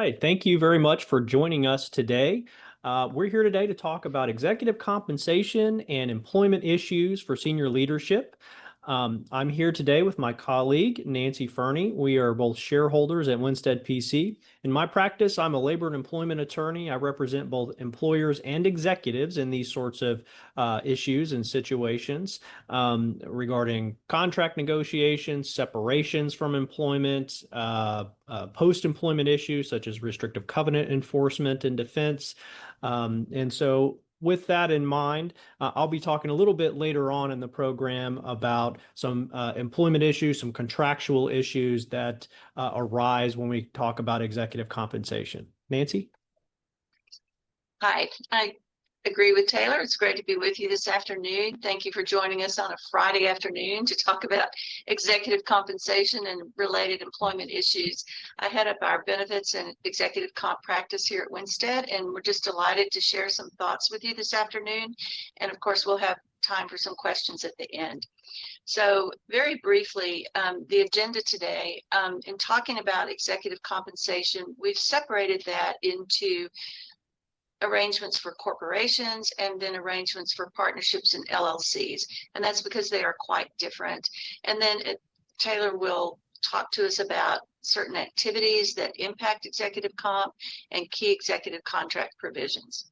right. Thank you very much for joining us today. We're here today to talk about executive compensation and employment issues for senior leadership. I'm here today with my colleague, Nancy Furney. We are both shareholders at Winstead PC. In my practice, I'm a labor and employment attorney. I represent both employers and executives in these sorts of issues and situations regarding contract negotiations, separations from employment, post-employment issues such as restrictive covenant enforcement and defense. And so with that in mind, I'll be talking a little bit later on in the program about some employment issues, some contractual issues that arise when we talk about executive compensation. Nancy? Hi, I agree with Taylor. It's great to be with you this afternoon. Thank you for joining us on a Friday afternoon to talk about executive compensation and related employment issues. I head up our benefits and executive comp practice here at Winstead, and we're just delighted to share some thoughts with you this afternoon. And of course, we'll have time for some questions at the end. So very briefly, the agenda today, in talking about executive compensation, we've separated that into arrangements for corporations and then arrangements for partnerships and LLCs. And that's because they are quite different. And then Taylor will talk to us about certain activities that impact executive comp and key executive contract provisions.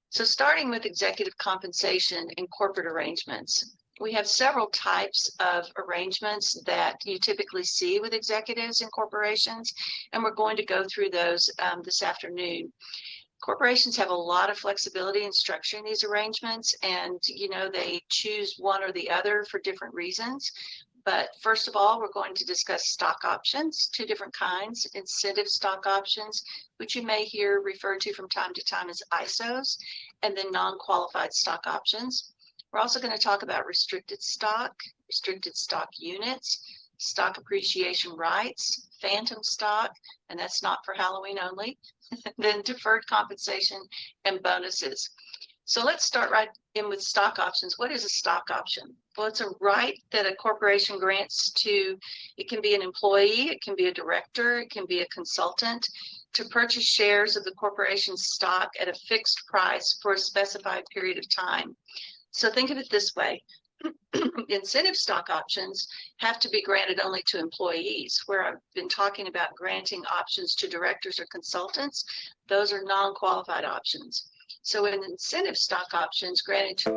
So starting with executive compensation and corporate arrangements, we have several types of arrangements that you typically see with executives in corporations, and we're going to go through those this afternoon. Corporations have a lot of flexibility in structuring these arrangements, and they choose one or the other for different reasons. But first of all, we're going to discuss stock options, two different kinds: incentive stock options, which you may hear referred to from time to time as ISOs, and then non-qualified stock options. We're also going to talk about restricted stock units, stock appreciation rights, phantom stock, and that's not for Halloween only, then deferred compensation and bonuses. So let's start right in with stock options. What is a stock option? Well, it's a right that a corporation grants to, it can be an employee, it can be a director, it can be a consultant, to purchase shares of the corporation's stock at a fixed price for a specified period of time. So think of it this way. Incentive stock options have to be granted only to employees, where I've been talking about granting options to directors or consultants. Those are non-qualified options. So in incentive stock options granted to